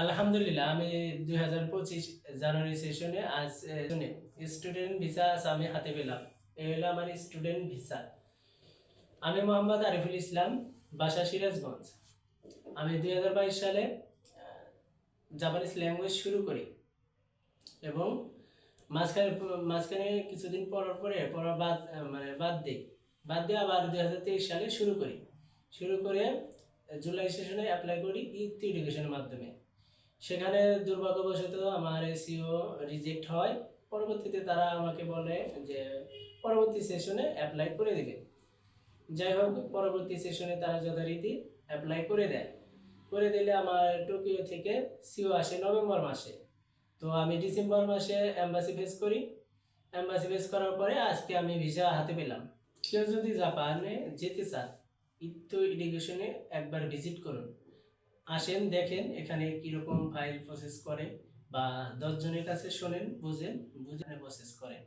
আলহামদুলিল্লাহ আমি 2025 জানুয়ারি সেশনে আজ স্টুডেন্ট ভিসা আমি হাতে পেলাম। এই হলো আমার স্টুডেন্ট ভিসা। আমি মোহাম্মদ আরিফুল ইসলাম, বাসা সিরাজগঞ্জ। আমি 2022 সালে জাপানিজ ল্যাঙ্গুয়েজ শুরু করি এবং মাঝখানে মাঝখানে কিছুদিন পড়ার পড়া বাদ দিয়ে আবার 2023 সালে শুরু করে জুলাই সেশনে অ্যাপ্লাই করি ইথ এডুকেশনের মাধ্যমে। সেখানে দুর্ভাগ্যবশত আমার এসইও রিজেক্ট হয়। পরবর্তীতে তারা আমাকে বলে যে পরবর্তী সেশনে অ্যাপ্লাই করে দেবে। যাই হোক, পরবর্তী সেশনে তারা যথারীতি অ্যাপ্লাই করে দেয়। করে দিলে আমার টোকিও থেকে সিও আসে নভেম্বর মাসে। তো আমি ডিসেম্বর মাসে এম্বাসি ফেস করি। এম্বাসি ফেস করার পরে আজকে আমি ভিসা হাতে পেলাম। কেউ যদি জাপানে যেতে চান, ইত্তো এডুকেশনে একবার ভিজিট করুন। আসেন, দেখেন এখানে কীরকম ফাইল প্রসেস করে, বা 10 জনের কাছে শোনেন, বুঝে প্রসেস করেন।